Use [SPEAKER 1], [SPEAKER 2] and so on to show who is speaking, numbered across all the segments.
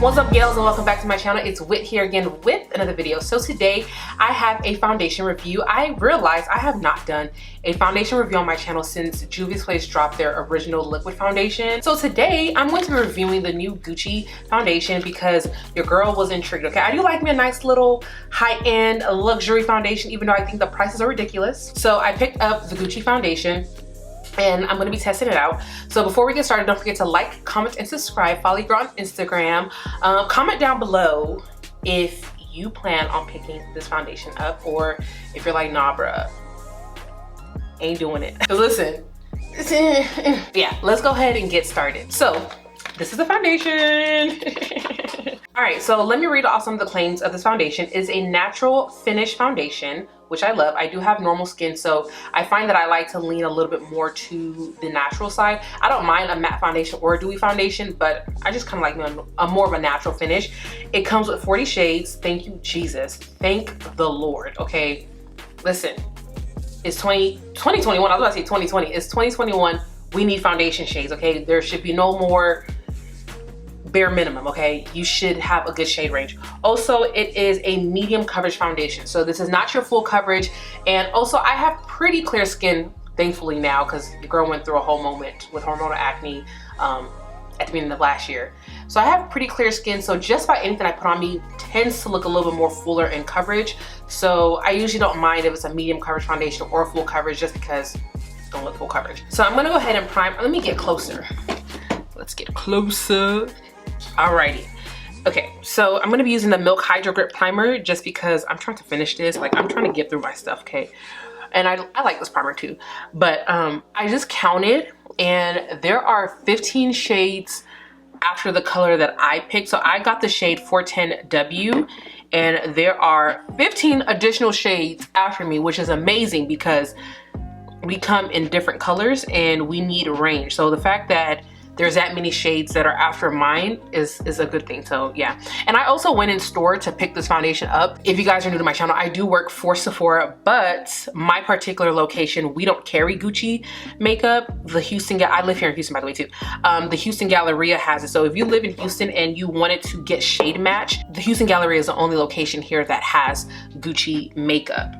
[SPEAKER 1] What's up, gals, and welcome back to my channel. It's Whit here again with another video. So today I have a foundation review. I realized I have not done a foundation review on my channel since Juvia's Place dropped their original liquid foundation. So today I'm going to be reviewing the new Gucci foundation because your girl was intrigued. Okay, I do like me a nice little high-end luxury foundation, even though I think the prices are ridiculous. So I picked up the Gucci foundation and I'm gonna be testing it out. So before we get started, don't forget to like, comment, and subscribe. Follow your girl on Instagram. Comment down below if you plan on picking this foundation up, or if you're like, nah, bruh, ain't doing it. So listen, yeah, let's go ahead and get started. So this is the foundation. All right, so let me read off some of the claims of this foundation. It is a natural finish foundation, which I love. I do have normal skin, so I find that I like to lean a little bit more to the natural side. I don't mind a matte foundation or a dewy foundation, but I just kind of like a more of a natural finish. It comes with 40 shades. Thank you, Jesus. Thank the Lord, okay? Listen, it's 2021. I was about to say 2020. It's 2021. We need foundation shades, okay? There should be no more bare minimum, okay? You should have a good shade range. Also, it is a medium coverage foundation, so this is not your full coverage. And also, I have pretty clear skin, thankfully now, because the girl went through a whole moment with hormonal acne at the beginning of last year. So I have pretty clear skin, so just about anything I put on me tends to look a little bit more fuller in coverage. So I usually don't mind if it's a medium coverage foundation or full coverage, just because I don't look full coverage. So I'm gonna go ahead and prime. Let me get closer. Let's get closer. Alrighty. Okay, so I'm gonna be using the Milk Hydro Grip Primer just because I'm trying to finish this. Like, I'm trying to get through my stuff, okay? And I like this primer too. But I just counted, and there are 15 shades after the color that I picked. So I got the shade 410W, and there are 15 additional shades after me, which is amazing because we come in different colors and we need range. So the fact that there's that many shades that are after mine is a good thing. So yeah. And I also went in store to pick this foundation up. If you guys are new to my channel, I do work for Sephora, but my particular location, we don't carry Gucci makeup. The Houston, I live here in Houston, by the way, too. The Houston Galleria has it. So if you live in Houston and you wanted to get shade match, the Houston Galleria is the only location here that has Gucci makeup.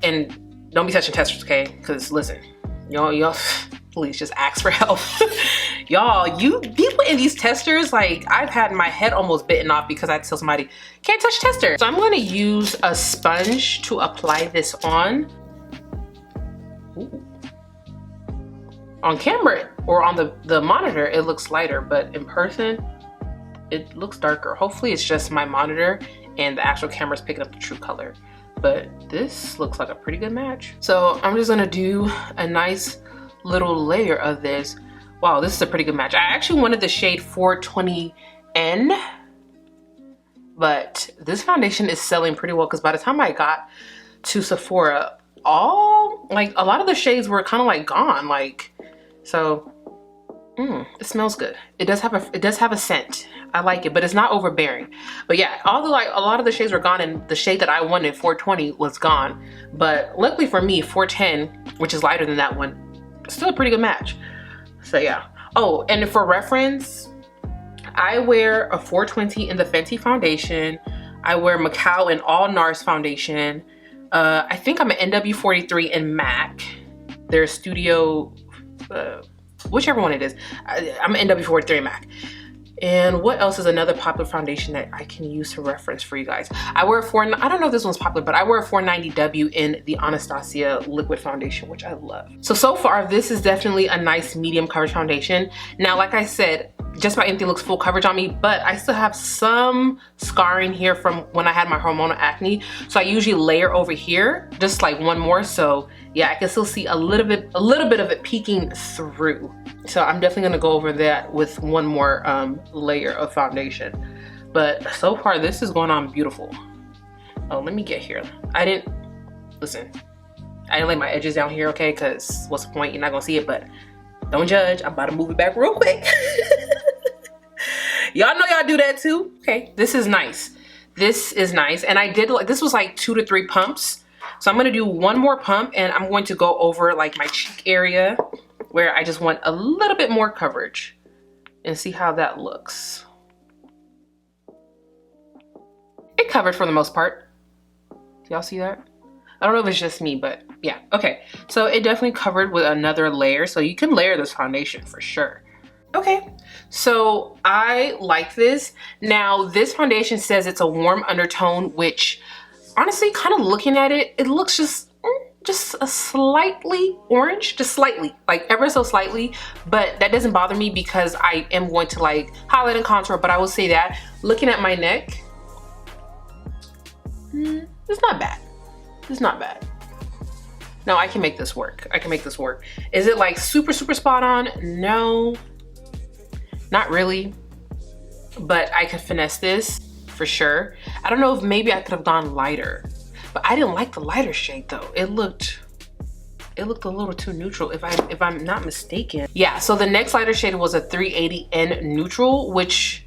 [SPEAKER 1] And don't be touching testers, okay? Because listen, y'all please just ask for help. Y'all, you people in these testers, like, I've had my head almost bitten off because I had to tell somebody, can't touch tester. So I'm gonna use a sponge to apply this on. Ooh. On camera or on the monitor, it looks lighter, but in person, it looks darker. Hopefully it's just my monitor and the actual camera's picking up the true color. But this looks like a pretty good match. So I'm just gonna do a nice little layer of this. Wow, this is a pretty good match. I actually wanted the shade 420N, but this foundation is selling pretty well because by the time I got to Sephora, a lot of the shades were kind of like gone. Like, so it smells good. It does have a scent. I like it, but it's not overbearing. But yeah, a lot of the shades were gone, and the shade that I wanted, 420, was gone. But luckily for me, 410, which is lighter than that one, still a pretty good match. So yeah. Oh, and for reference, I wear a 420 in the Fenty foundation. I wear Macao in all NARS foundation. I think I'm an NW43 in MAC. Their studio, whichever one it is. I'm an NW43 in MAC. And what else is another popular foundation that I can use to reference for you guys? I wear I don't know if this one's popular, but I wear a 490W in the Anastasia liquid foundation, which I love. So far, this is definitely a nice medium coverage foundation. Now, like I said, just about anything looks full coverage on me, but I still have some scarring here from when I had my hormonal acne. So I usually layer over here, just like one more. So yeah, I can still see a little bit of it peeking through. So I'm definitely gonna go over that with one more layer of foundation. But so far, this is going on beautiful. Oh, let me get here. I didn't lay my edges down here, okay? Because what's the point? You're not gonna see it, but don't judge. I'm about to move it back real quick. Y'all know y'all do that too. Okay, this is nice. This is nice. And I did, this was like 2 to 3 pumps. So I'm gonna do one more pump, and I'm going to go over like my cheek area where I just want a little bit more coverage and see how that looks. it covered for the most part. Y'all see that? I don't know if it's just me, but yeah. Okay, so it definitely covered with another layer. So you can layer this foundation for sure. Okay, so I like this. Now this foundation says it's a warm undertone, which honestly, kind of looking at it, it looks just a slightly orange, just slightly, like ever so slightly, but that doesn't bother me because I am going to like highlight and contour. But I will say that looking at my neck, it's not bad. It's not bad. No, I can make this work. I can make this work. Is it like super spot on? No, not really, but I could finesse this for sure. I don't know if maybe I could have gone lighter, but I didn't like the lighter shade though. It looked a little too neutral if I'm not mistaken. Yeah, so the next lighter shade was a 380N neutral, which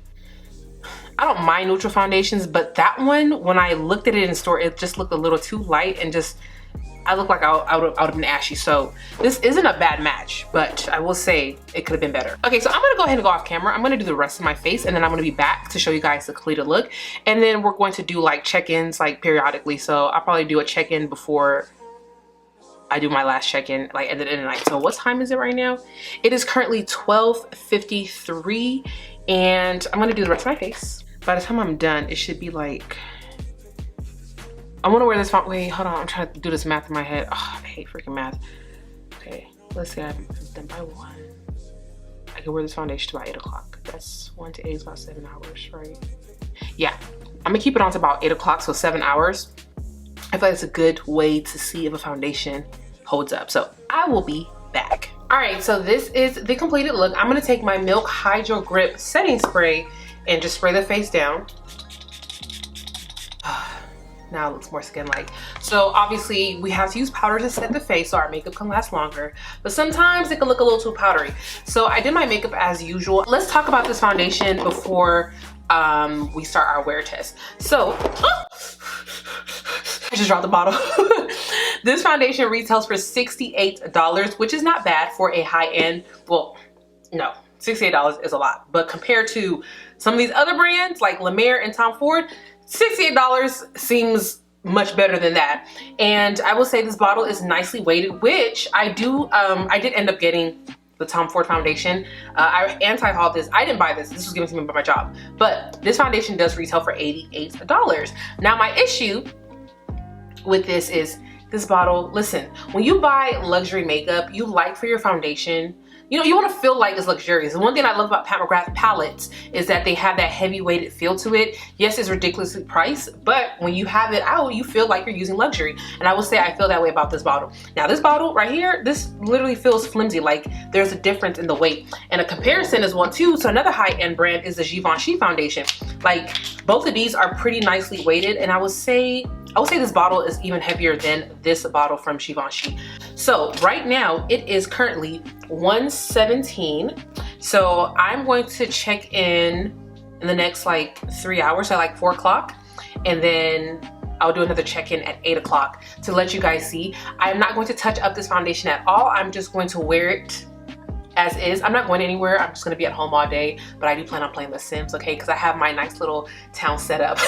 [SPEAKER 1] I don't mind neutral foundations, but that one, when I looked at it in store, it just looked a little too light and just, I looked like I would have been ashy. So this isn't a bad match, but I will say it could have been better. Okay, so I'm gonna go ahead and go off camera. I'm gonna do the rest of my face and then I'm gonna be back to show you guys the completed look. And then we're going to do like check-ins like periodically. So I'll probably do a check-in before I do my last check-in, like at the end of the night. So what time is it right now? It is currently 12:53 and I'm gonna do the rest of my face. By the time I'm done, it should be like, I wanna wear this font. Wait, hold on, I'm trying to do this math in my head. Oh, I hate freaking math. Okay, let's say I'm done by 1. I can wear this foundation to about 8 o'clock. That's 1 to 8 is about 7 hours, right? Yeah, I'm gonna keep it on to about 8 o'clock, so 7 hours. I feel like it's a good way to see if a foundation holds up. So I will be back. All right, so this is the completed look. I'm gonna take my Milk Hydro Grip setting spray and just spray the face down. Now it looks more skin-like. So obviously we have to use powder to set the face so our makeup can last longer, but sometimes it can look a little too powdery. So I did my makeup as usual. Let's talk about this foundation before we start our wear test. So, I just dropped the bottle. This foundation retails for $68, which is not bad for a high-end, well, no, $68 is a lot, but compared to some of these other brands like La Mer and Tom Ford, $68 seems much better than that. And I will say this bottle is nicely weighted, which I did end up getting the Tom Ford foundation. I anti-hauled this. I didn't buy this. This was given to me by my job. But this foundation does retail for $88. Now my issue with this is this bottle, listen, when you buy luxury makeup, you like for your foundation, you know, you want to feel like it's luxurious. And one thing I love about Pat McGrath palettes is that they have that heavy weighted feel to it. Yes, it's ridiculously priced, but when you have it out, you feel like you're using luxury. And I will say I feel that way about this bottle. Now this bottle right here, this literally feels flimsy, like there's a difference in the weight. And a comparison as well too to another high-end brand is the Givenchy foundation. Like both of these are pretty nicely weighted, and I would say this bottle is even heavier than this bottle from Givenchy. So right now it is currently $117. So I'm going to check in the next like 3 hours, so like 4 o'clock, and then I'll do another check-in at 8 o'clock to let you guys see. I'm not going to touch up this foundation at all. I'm just going to wear it as is. I'm not going anywhere. I'm just gonna be at home all day, but I do plan on playing The Sims, okay? Because I have my nice little town set up.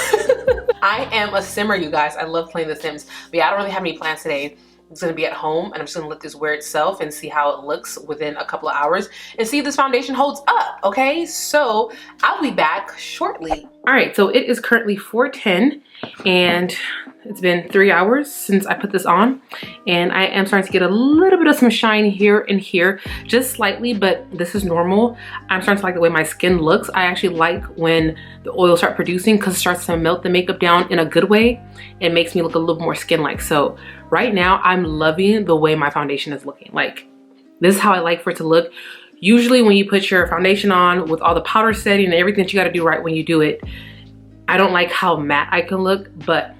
[SPEAKER 1] I am a simmer, you guys. I love playing The Sims. But yeah, I don't really have any plans today. I'm just gonna be at home and I'm just gonna let this wear itself and see how it looks within a couple of hours and see if this foundation holds up, okay? So I'll be back shortly. All right, so it is currently 4:10 and it's been 3 hours since I put this on, and I am starting to get a little bit of some shine here and here, just slightly, but this is normal. I'm starting to like the way my skin looks. I actually like when the oils start producing because it starts to melt the makeup down in a good way. It makes me look a little more skin-like. So right now I'm loving the way my foundation is looking. Like this is how I like for it to look. Usually when you put your foundation on with all the powder setting and everything that you gotta do right when you do it, I don't like how matte I can look, but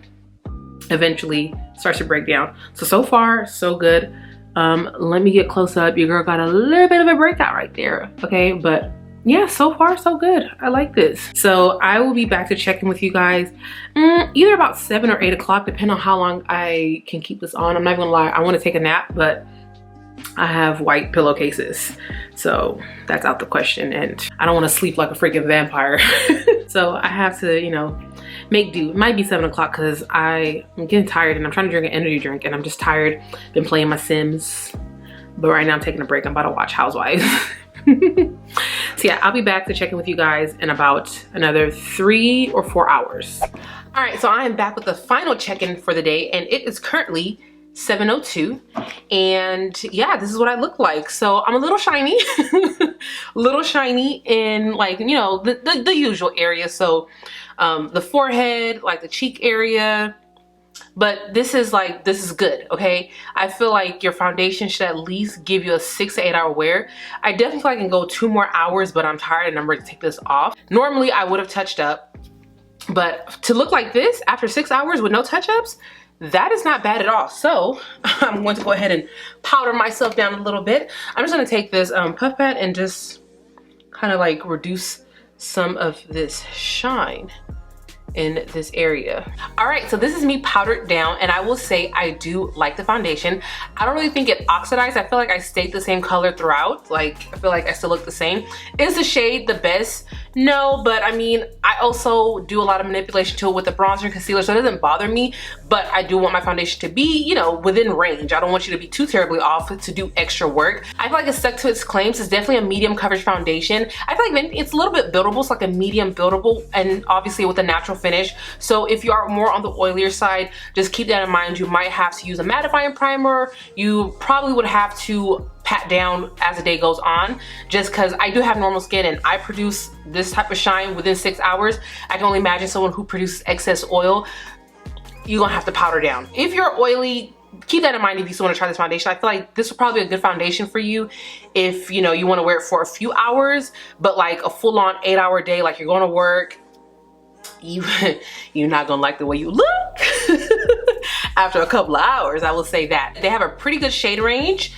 [SPEAKER 1] eventually starts to break down. So far, so good. Let me get close up. Your girl got a little bit of a breakout right there, okay? But yeah, so far, so good. I like this. So I will be back to check in with you guys either about 7 or 8 o'clock, depending on how long I can keep this on. I'm not gonna lie, I wanna take a nap, but I have white pillowcases, so that's out the question, and I don't want to sleep like a freaking vampire. So I have to, you know, make do. It might be 7 o'clock because I'm getting tired and I'm trying to drink an energy drink and I'm just tired. Been playing my Sims, but right now I'm taking a break. I'm about to watch Housewives. So yeah, I'll be back to check in with you guys in about another 3 or 4 hours. All right, so I am back with the final check-in for the day, and it is currently 7:02, and yeah, this is what I look like. So I'm a little shiny, little shiny in, like, you know, the usual area. So the forehead, like the cheek area. But this is good, okay? I feel like your foundation should at least give you a 6 to 8 hour wear. I definitely feel like I can go 2 more hours, but I'm tired and I'm ready to take this off. Normally I would have touched up, but to look like this after 6 hours with no touch-ups, that is not bad at all. So I'm going to go ahead and powder myself down a little bit. I'm just gonna take this puff pad and just kind of like reduce some of this shine in this area. All right, so this is me powdered down, and I will say I do like the foundation. I don't really think it oxidized. I feel like I stayed the same color throughout. Like, I feel like I still look the same. Is the shade the best? No, but I mean, I also do a lot of manipulation to it with the bronzer and concealer, so it doesn't bother me, but I do want my foundation to be, you know, within range. I don't want you to be too terribly off to do extra work. I feel like it's stuck to its claims. It's definitely a medium coverage foundation. I feel like it's a little bit buildable. It's like a medium buildable, and obviously with a natural finish. So if you are more on the oilier side, just keep that in mind. You might have to use a mattifying primer. You probably would have to pat down as the day goes on, just because I do have normal skin and I produce this type of shine within 6 hours. I can only imagine someone who produces excess oil. You're gonna have to powder down. If you're oily, keep that in mind if you still want to try this foundation. I feel like this will probably be a good foundation for you if, you know, you want to wear it for a few hours, but like a full-on 8 hour day, like you're going to work, you're not gonna like the way you look after a couple of hours. I will say that. They have a pretty good shade range,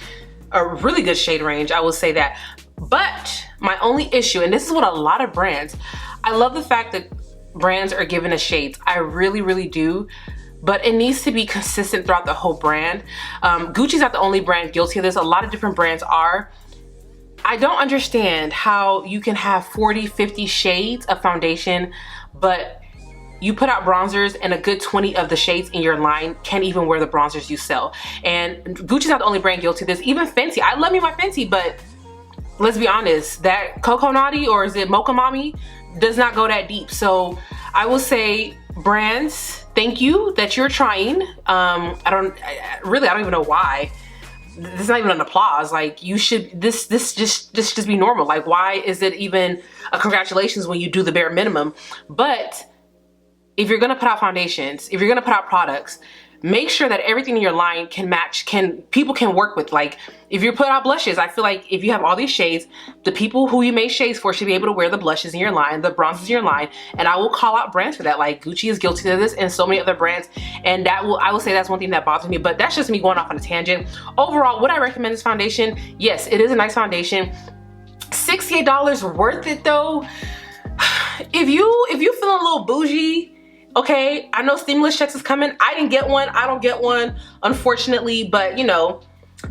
[SPEAKER 1] a really good shade range, I will say that. But my only issue, and this is what a lot of brands, I love the fact that brands are giving us shades. I really, really do. But it needs to be consistent throughout the whole brand. Gucci's not the only brand guilty of this. A lot of different brands are. I don't understand how you can have 40, 50 shades of foundation, but you put out bronzers and a good 20 of the shades in your line can't even wear the bronzers you sell. And Gucci's not the only brand guilty of this. Even Fenty, I love me my Fenty, but let's be honest, that Coco Naughty, or is it Mocha Mommy, does not go that deep. So I will say, brands, thank you that you're trying. I don't even know why. This is not even an applause. Like, you should, this just be normal. Like, why is it even a congratulations when you do the bare minimum? But if you're gonna put out foundations, if you're gonna put out products, make sure that everything in your line can match, people can work with. Like, if you put out blushes, I feel like if you have all these shades, the people who you make shades for should be able to wear the blushes in your line, the bronzes in your line, and I will call out brands for that. Like, Gucci is guilty of this, and so many other brands, and I will say that's one thing that bothers me, but that's just me going off on a tangent. Overall, would I recommend this foundation? Yes, it is a nice foundation. $68 worth it though. If you feeling a little bougie, okay, I know stimulus checks is coming. I didn't get one. I don't get one, unfortunately, but you know,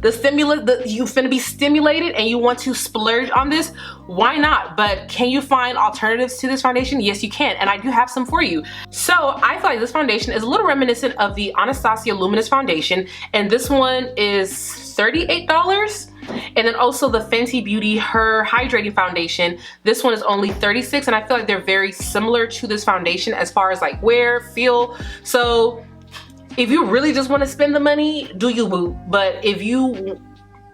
[SPEAKER 1] the stimulus, you finna be stimulated and you want to splurge on this, why not? But can you find alternatives to this foundation? Yes, you can, and I do have some for you. So I feel like this foundation is a little reminiscent of the Anastasia Luminous foundation, and this one is $38. And then also the Fenty Beauty, her hydrating foundation, this one is only $36, and I feel like they're very similar to this foundation as far as like wear, feel. So if you really just want to spend the money, do you, boo. But if you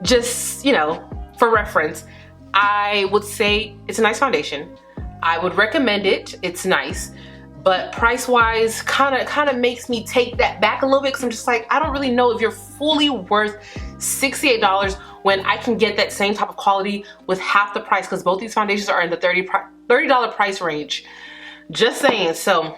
[SPEAKER 1] just, you know, for reference, I would say it's a nice foundation. I would recommend it. It's nice. But price-wise, kind of makes me take that back a little bit, because I'm just like, I don't really know if you're fully worth $68 when I can get that same type of quality with half the price, because both these foundations are in the $30 price range. Just saying. So,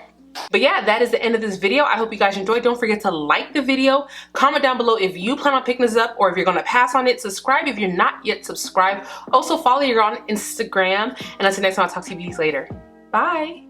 [SPEAKER 1] but yeah, that is the end of this video. I hope you guys enjoyed. Don't forget to like the video, comment down below if you plan on picking this up or if you're gonna pass on it. Subscribe if you're not yet subscribed. Also follow your on Instagram, and until next time, I'll talk to you later. Bye.